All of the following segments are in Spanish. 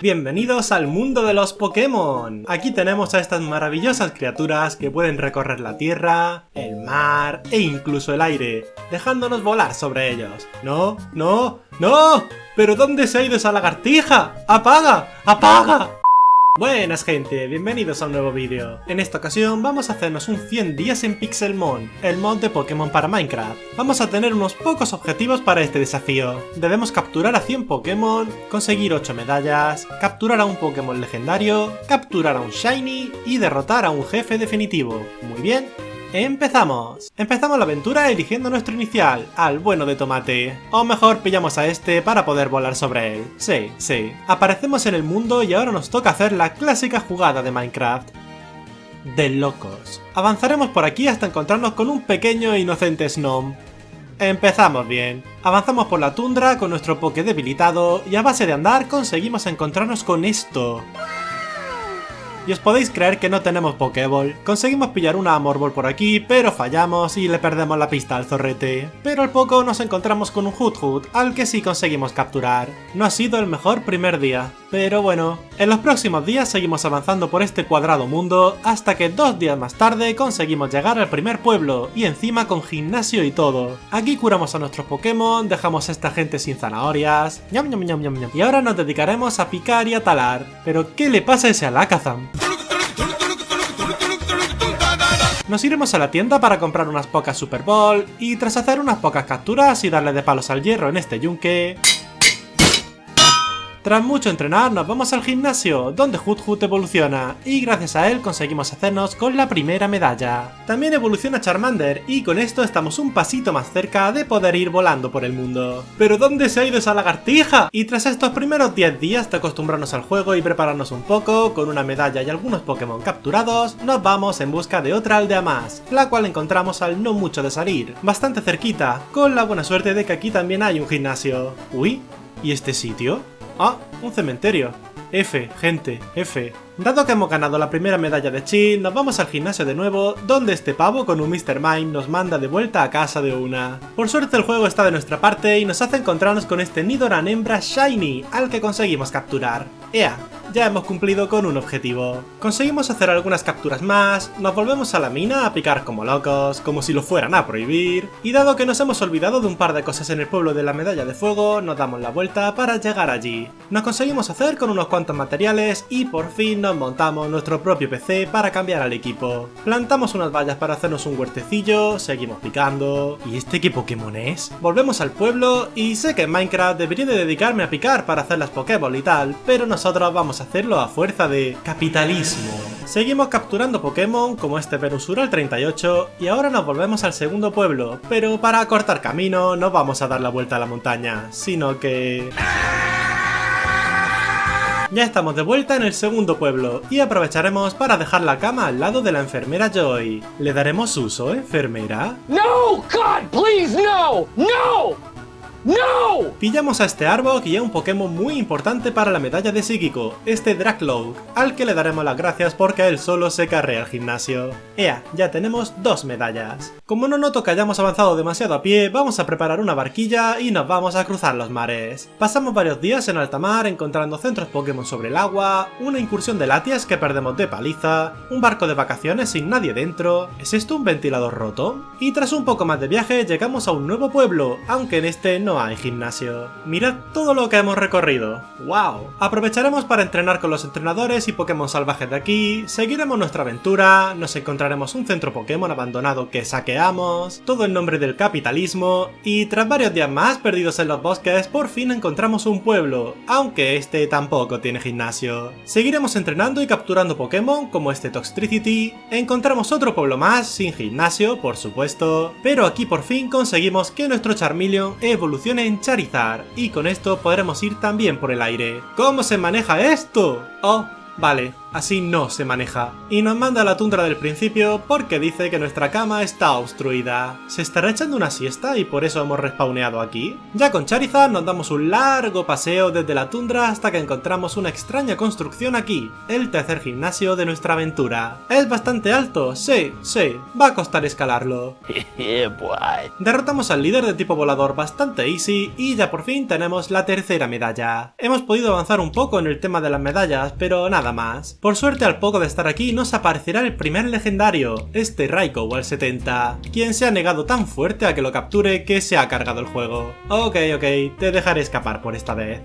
Bienvenidos al mundo de los Pokémon. Aquí tenemos a estas maravillosas criaturas que pueden recorrer la tierra, el mar e incluso el aire, dejándonos volar sobre ellos. ¡No! ¡No! ¡No! ¿Pero dónde se ha ido esa lagartija? ¡Apaga! ¡Apaga! Buenas gente, bienvenidos a un nuevo vídeo. En esta ocasión vamos a hacernos un 100 días en Pixelmon, el mod de Pokémon para Minecraft. Vamos a tener unos pocos objetivos para este desafío. Debemos capturar a 100 Pokémon, conseguir 8 medallas, capturar a un Pokémon legendario, capturar a un Shiny y derrotar a un jefe definitivo. Muy bien. ¡Empezamos! Empezamos la aventura eligiendo nuestro inicial, al bueno de Tomate. O mejor, pillamos a este para poder volar sobre él. Sí. Aparecemos en el mundo y ahora nos toca hacer la clásica jugada de Minecraft. De locos. Avanzaremos por aquí hasta encontrarnos con un pequeño e inocente Snom. Empezamos bien. Avanzamos por la tundra con nuestro Poké debilitado y a base de andar conseguimos encontrarnos con esto. Y os podéis creer que no tenemos Pokéball. Conseguimos pillar una Amorball por aquí, pero fallamos y le perdemos la pista al zorrete. Pero al poco nos encontramos con un Hoothoot, al que sí conseguimos capturar. No ha sido el mejor primer día, pero bueno. En los próximos días seguimos avanzando por este cuadrado mundo, hasta que 2 días más tarde conseguimos llegar al primer pueblo, y encima con gimnasio y todo. Aquí curamos a nuestros Pokémon, dejamos a esta gente sin zanahorias, ñam ñam ñam ñam ñam. Y ahora nos dedicaremos a picar y a talar. Pero ¿qué le pasa a ese Alakazam? Nos iremos a la tienda para comprar unas pocas Super Ball y tras hacer unas pocas capturas y darle de palos al hierro en este yunque, tras mucho entrenar nos vamos al gimnasio, donde Hoothoot evoluciona, y gracias a él conseguimos hacernos con la primera medalla. También evoluciona Charmander, y con esto estamos un pasito más cerca de poder ir volando por el mundo. ¿Pero dónde se ha ido esa lagartija? Y tras estos primeros 10 días de acostumbrarnos al juego y prepararnos un poco, con una medalla y algunos Pokémon capturados, nos vamos en busca de otra aldea más, la cual encontramos al no mucho de salir, bastante cerquita, con la buena suerte de que aquí también hay un gimnasio. Uy, ¿y este sitio? Ah, un cementerio. F, gente, F. Dado que hemos ganado la primera medalla de Chill, nos vamos al gimnasio de nuevo, donde este pavo con un Mr. Mime nos manda de vuelta a casa de una. Por suerte el juego está de nuestra parte y nos hace encontrarnos con este Nidoran hembra Shiny, al que conseguimos capturar. ¡Ea! Ya hemos cumplido con un objetivo. Conseguimos hacer algunas capturas más, nos volvemos a la mina a picar como locos, como si lo fueran a prohibir, y dado que nos hemos olvidado de un par de cosas en el pueblo de la medalla de fuego, nos damos la vuelta para llegar allí. Nos conseguimos hacer con unos cuantos materiales y por fin nos montamos nuestro propio PC para cambiar al equipo. Plantamos unas vallas para hacernos un huertecillo, seguimos picando... ¿Y este qué Pokémon es? Volvemos al pueblo y sé que en Minecraft debería de dedicarme a picar para hacer las Pokéball y tal, pero nosotros vamos a hacerlo a fuerza de capitalismo. Seguimos capturando Pokémon como este Venusural 38 y ahora nos volvemos al segundo pueblo, pero para acortar camino no vamos a dar la vuelta a la montaña, sino que... Ya estamos de vuelta en el segundo pueblo y aprovecharemos para dejar la cama al lado de la enfermera Joy. ¿Le daremos uso, enfermera? No, God, please, no, no. ¡No! Pillamos a este Arbok y a un Pokémon muy importante para la medalla de psíquico, este Dracloak, al que le daremos las gracias porque él solo se carrea al gimnasio. ¡Ea! Ya tenemos 2 medallas. Como no noto que hayamos avanzado demasiado a pie, vamos a preparar una barquilla y nos vamos a cruzar los mares. Pasamos varios días en alta mar encontrando centros Pokémon sobre el agua, una incursión de Latias que perdemos de paliza, un barco de vacaciones sin nadie dentro, ¿es esto un ventilador roto? Y tras un poco más de viaje llegamos a un nuevo pueblo, aunque en este no hay gimnasio. Mirad todo lo que hemos recorrido. ¡Wow! Aprovecharemos para entrenar con los entrenadores y Pokémon salvajes de aquí, seguiremos nuestra aventura, nos encontraremos un centro Pokémon abandonado que saqueamos, todo en nombre del capitalismo, y tras varios días más perdidos en los bosques, por fin encontramos un pueblo, aunque este tampoco tiene gimnasio. Seguiremos entrenando y capturando Pokémon como este Toxtricity, encontramos otro pueblo más, sin gimnasio, por supuesto, pero aquí por fin conseguimos que nuestro Charmeleon evolucione en Charizard, y con esto podremos ir también por el aire. ¿Cómo se maneja esto? Oh, vale, así no se maneja. Y nos manda a la tundra del principio porque dice que nuestra cama está obstruida. ¿Se estará echando una siesta y por eso hemos respawneado aquí? Ya con Charizard nos damos un largo paseo desde la tundra hasta que encontramos una extraña construcción aquí, el tercer gimnasio de nuestra aventura. Es bastante alto, sí, va a costar escalarlo. Derrotamos al líder de tipo volador bastante easy y ya por fin tenemos la tercera medalla. Hemos podido avanzar un poco en el tema de las medallas, pero nada más. Por suerte, al poco de estar aquí nos aparecerá el primer legendario, este Raikou al 70, quien se ha negado tan fuerte a que lo capture que se ha cargado el juego. Ok, te dejaré escapar por esta vez.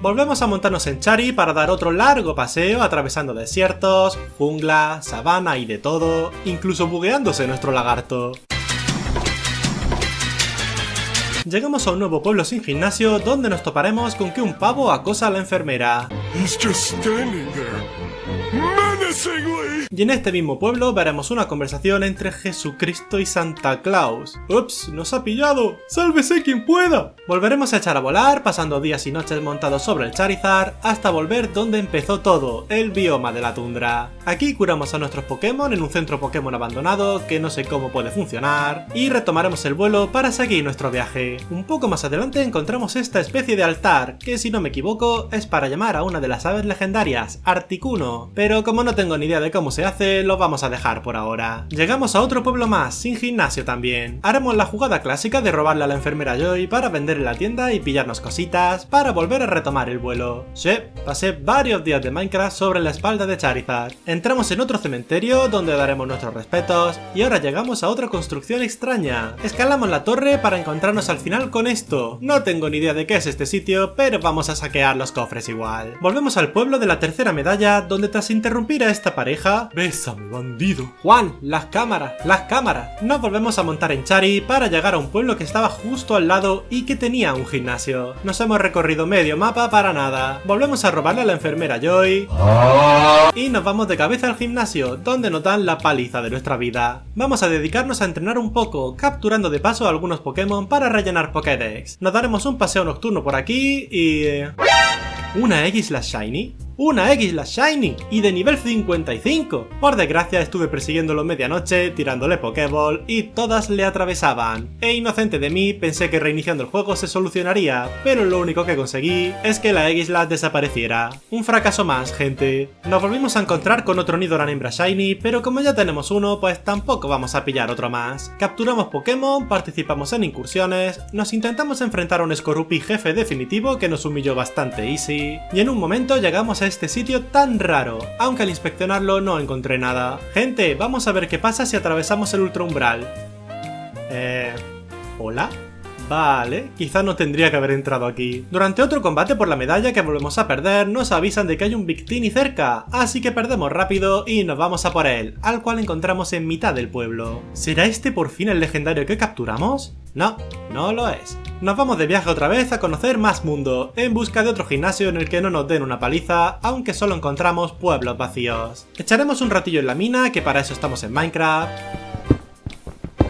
Volvemos a montarnos en Chari para dar otro largo paseo atravesando desiertos, jungla, sabana y de todo, incluso bugueándose nuestro lagarto. Llegamos a un nuevo pueblo sin gimnasio donde nos toparemos con que un pavo acosa a la enfermera. Y en este mismo pueblo veremos una conversación entre Jesucristo y Santa Claus. ¡Ups! ¡Nos ha pillado! ¡Sálvese quien pueda! Volveremos a echar a volar, pasando días y noches montados sobre el Charizard, hasta volver donde empezó todo, el bioma de la tundra. Aquí curamos a nuestros Pokémon en un centro Pokémon abandonado, que no sé cómo puede funcionar, y retomaremos el vuelo para seguir nuestro viaje. Un poco más adelante encontramos esta especie de altar, que si no me equivoco es para llamar a una de las aves legendarias, Articuno, pero como no tengo ni idea de cómo se hace, lo vamos a dejar por ahora. Llegamos a otro pueblo más, sin gimnasio también. Haremos la jugada clásica de robarle a la enfermera Joy para vender en la tienda y pillarnos cositas, para volver a retomar el vuelo. Sí, pasé varios días de Minecraft sobre la espalda de Charizard. Entramos en otro cementerio donde daremos nuestros respetos, y ahora llegamos a otra construcción extraña. Escalamos la torre para encontrarnos al final con esto. No tengo ni idea de qué es este sitio, pero vamos a saquear los cofres igual. Volvemos al pueblo de la tercera medalla, donde tras interrumpir a esta pareja... ¡Bésame, bandido! ¡Juan! ¡Las cámaras! ¡Las cámaras! Nos volvemos a montar en Chari para llegar a un pueblo que estaba justo al lado y que tenía un gimnasio. Nos hemos recorrido medio mapa para nada. Volvemos a robarle a la enfermera Joy y nos vamos de cabeza al gimnasio, donde nos dan la paliza de nuestra vida. Vamos a dedicarnos a entrenar un poco, capturando de paso a algunos Pokémon para rellenar Pokédex. Nos daremos un paseo nocturno por aquí y... ¿Una X-Slash Shiny? ¡Una X-Slash Shiny! ¡Y de nivel 55! Por desgracia estuve persiguiéndolo medianoche, tirándole Pokéball y todas le atravesaban. E inocente de mí, pensé que reiniciando el juego se solucionaría, pero lo único que conseguí es que la X-Slash desapareciera. Un fracaso más, gente. Nos volvimos a encontrar con otro Nidoran hembra Shiny, pero como ya tenemos uno, pues tampoco vamos a pillar otro más. Capturamos Pokémon, participamos en incursiones, nos intentamos enfrentar a un Skorupi jefe definitivo que nos humilló bastante easy, y en un momento llegamos a este sitio tan raro, aunque al inspeccionarlo no encontré nada. Gente, vamos a ver qué pasa si atravesamos el ultra umbral. ¿Hola? Vale, quizá no tendría que haber entrado aquí. Durante otro combate por la medalla que volvemos a perder, nos avisan de que hay un Victini cerca, así que perdemos rápido y nos vamos a por él, al cual encontramos en mitad del pueblo. ¿Será este por fin el legendario que capturamos? No, no lo es. Nos vamos de viaje otra vez a conocer más mundo, en busca de otro gimnasio en el que no nos den una paliza, aunque solo encontramos pueblos vacíos. Echaremos un ratillo en la mina, que para eso estamos en Minecraft.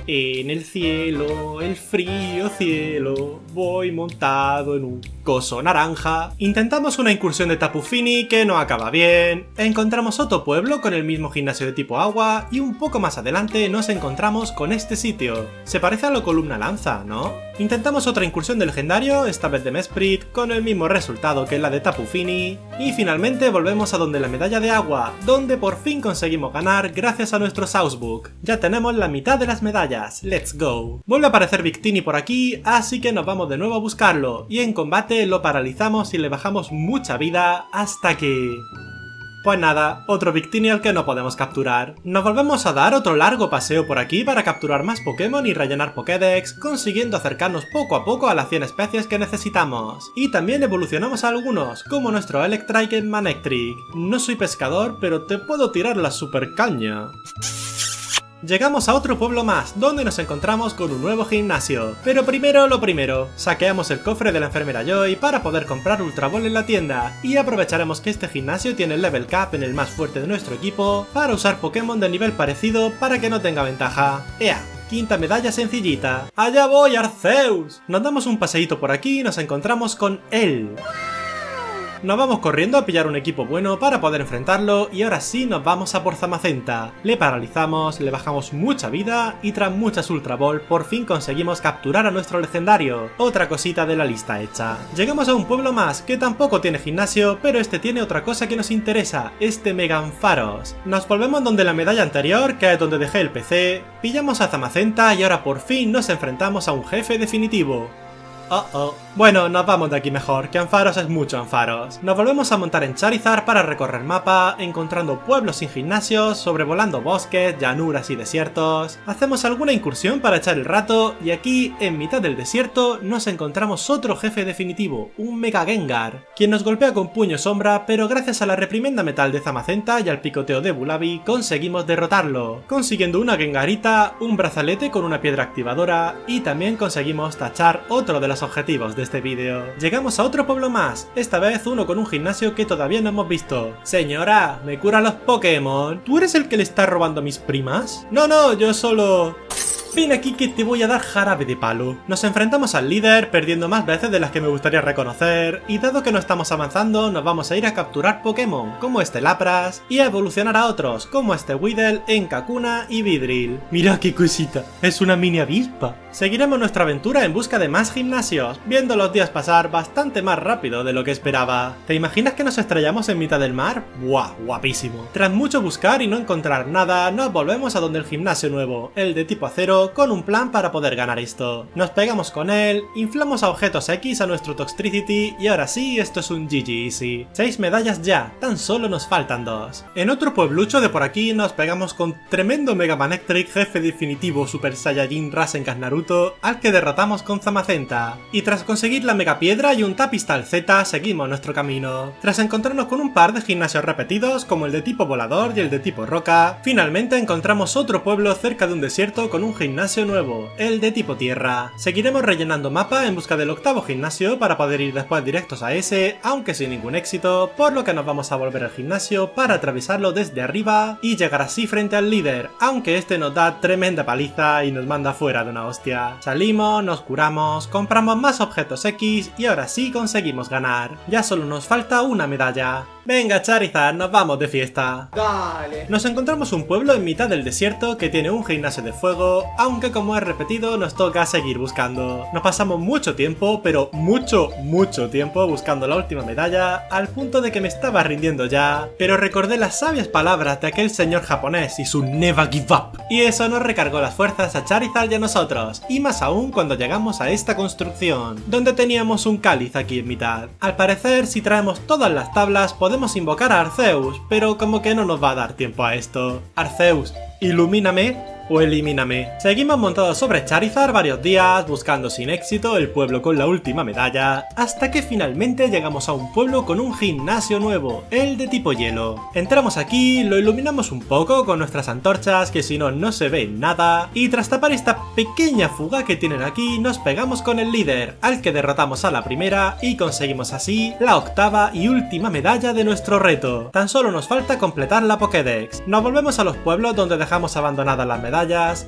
En el cielo, el frío cielo, voy montado en un coso naranja. Intentamos una incursión de Tapu Fini que no acaba bien. Encontramos otro pueblo con el mismo gimnasio de tipo agua y un poco más adelante nos encontramos con este sitio. Se parece a la columna lanza, ¿no? Intentamos otra incursión de legendario, esta vez de Mesprit, con el mismo resultado que la de Tapu Fini. Y finalmente volvemos a donde la medalla de agua, donde por fin conseguimos ganar gracias a nuestro Sourcebook. Ya tenemos la mitad de las medallas. Let's go. Vuelve a aparecer Victini por aquí, así que nos vamos de nuevo a buscarlo, y en combate lo paralizamos y le bajamos mucha vida hasta que... Pues nada, otro Victini al que no podemos capturar. Nos volvemos a dar otro largo paseo por aquí para capturar más Pokémon y rellenar Pokédex, consiguiendo acercarnos poco a poco a las 100 especies que necesitamos. Y también evolucionamos a algunos, como nuestro Electrike en Manectric. No soy pescador, pero te puedo tirar la super caña. Llegamos a otro pueblo más, donde nos encontramos con un nuevo gimnasio. Pero primero lo primero, saqueamos el cofre de la enfermera Joy para poder comprar Ultra Ball en la tienda, y aprovecharemos que este gimnasio tiene el level cap en el más fuerte de nuestro equipo para usar Pokémon de nivel parecido para que no tenga ventaja. ¡Ea! Quinta medalla sencillita. ¡Allá voy, Arceus! Nos damos un paseíto por aquí y nos encontramos con él. Nos vamos corriendo a pillar un equipo bueno para poder enfrentarlo y ahora sí nos vamos a por Zamacenta. Le paralizamos, le bajamos mucha vida y tras muchas Ultra Ball por fin conseguimos capturar a nuestro legendario. Otra cosita de la lista hecha. Llegamos a un pueblo más que tampoco tiene gimnasio, pero este tiene otra cosa que nos interesa, este Mega Ampharos. Nos volvemos donde la medalla anterior, que es donde dejé el PC, pillamos a Zamacenta y ahora por fin nos enfrentamos a un jefe definitivo. Bueno, nos vamos de aquí mejor, que Ampharos es mucho Ampharos. Nos volvemos a montar en Charizard para recorrer el mapa, encontrando pueblos sin gimnasios, sobrevolando bosques, llanuras y desiertos. Hacemos alguna incursión para echar el rato y aquí, en mitad del desierto, nos encontramos otro jefe definitivo, un Mega Gengar, quien nos golpea con puño sombra, pero gracias a la reprimenda metal de Zamacenta y al picoteo de Bulabi conseguimos derrotarlo, consiguiendo una Gengarita, un brazalete con una piedra activadora y también conseguimos tachar otro de los objetivos de este vídeo. Llegamos a otro pueblo más, esta vez uno con un gimnasio que todavía no hemos visto. Señora, ¿me cura los Pokémon? ¿Tú eres el que le está robando a mis primas? No, yo solo... Ven aquí que te voy a dar jarabe de palo. Nos enfrentamos al líder, perdiendo más veces de las que me gustaría reconocer, y dado que no estamos avanzando, nos vamos a ir a capturar Pokémon, como este Lapras, y a evolucionar a otros, como este Weedle, Encacuna y Vidril. Mira qué cosita, es una mini avispa. Seguiremos nuestra aventura en busca de más gimnasios, viendo los días pasar bastante más rápido de lo que esperaba. ¿Te imaginas que nos estrellamos en mitad del mar? ¡Buah, guapísimo! Tras mucho buscar y no encontrar nada, nos volvemos a donde el gimnasio nuevo, el de tipo acero, con un plan para poder ganar esto. Nos pegamos con él, inflamos a objetos X a nuestro Toxtricity y ahora sí, esto es un GG Easy. 6 medallas ya, tan solo nos faltan 2. En otro pueblucho de por aquí nos pegamos con tremendo Mega Manectric, jefe definitivo Super Saiyajin Rasengan Naruto, al que derrotamos con Zamacenta. Y tras conseguir la Mega Piedra y un Tapistal Z, seguimos nuestro camino. Tras encontrarnos con un par de gimnasios repetidos, como el de tipo volador y el de tipo roca, finalmente encontramos otro pueblo cerca de un desierto con un gimnasio nuevo, el de tipo tierra. Seguiremos rellenando mapa en busca del octavo gimnasio para poder ir después directos a ese, aunque sin ningún éxito, por lo que nos vamos a volver al gimnasio para atravesarlo desde arriba y llegar así frente al líder, aunque este nos da tremenda paliza y nos manda fuera de una hostia. Salimos, nos curamos, compramos más objetos X y ahora sí conseguimos ganar. Ya solo nos falta una medalla. Venga Charizard, nos vamos de fiesta. Dale. Nos encontramos un pueblo en mitad del desierto que tiene un gimnasio de fuego, aunque como he repetido nos toca seguir buscando. Nos pasamos mucho tiempo, pero mucho tiempo buscando la última medalla, al punto de que me estaba rindiendo ya, pero recordé las sabias palabras de aquel señor japonés y su never give up, y eso nos recargó las fuerzas a Charizard y a nosotros, y más aún cuando llegamos a esta construcción, donde teníamos un cáliz aquí en mitad. Al parecer, si traemos todas las tablas podemos invocar a Arceus, pero como que no nos va a dar tiempo a esto. Arceus, ilumíname o elimíname. Seguimos montados sobre Charizard varios días, buscando sin éxito el pueblo con la última medalla, hasta que finalmente llegamos a un pueblo con un gimnasio nuevo, el de tipo hielo. Entramos aquí, lo iluminamos un poco con nuestras antorchas, que si no, no se ve nada, y tras tapar esta pequeña fuga que tienen aquí, nos pegamos con el líder, al que derrotamos a la primera, y conseguimos así la octava y última medalla de nuestro reto. Tan solo nos falta completar la Pokédex. Nos volvemos a los pueblos donde dejamos abandonadas las medallas,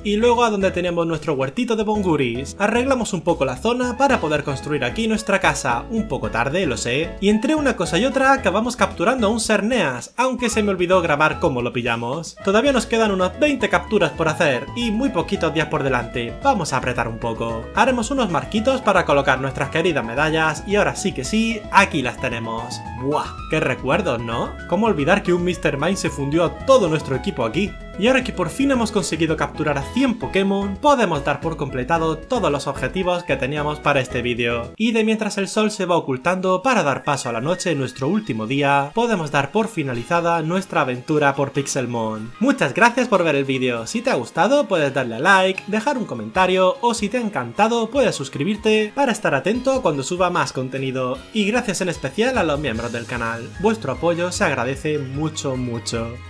y luego a donde teníamos nuestro huertito de bonguris. Arreglamos un poco la zona para poder construir aquí nuestra casa, un poco tarde, lo sé, y entre una cosa y otra acabamos capturando a un Cerneas, aunque se me olvidó grabar cómo lo pillamos. Todavía nos quedan unos 20 capturas por hacer y muy poquitos días por delante, vamos a apretar un poco. Haremos unos marquitos para colocar nuestras queridas medallas y ahora sí que sí, aquí las tenemos. ¡Buah! ¡Qué recuerdos!, ¿no? ¿Cómo olvidar que un Mr. Mime se fundió a todo nuestro equipo aquí? Y ahora que por fin hemos conseguido capturar a 100 Pokémon, podemos dar por completado todos los objetivos que teníamos para este vídeo. Y de mientras el sol se va ocultando para dar paso a la noche en nuestro último día, podemos dar por finalizada nuestra aventura por Pixelmon. Muchas gracias por ver el vídeo. Si te ha gustado puedes darle a like, dejar un comentario o si te ha encantado puedes suscribirte para estar atento cuando suba más contenido. Y gracias en especial a los miembros del canal. Vuestro apoyo se agradece mucho.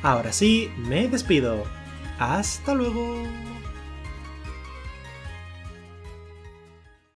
Ahora sí, me despido. ¡Hasta luego!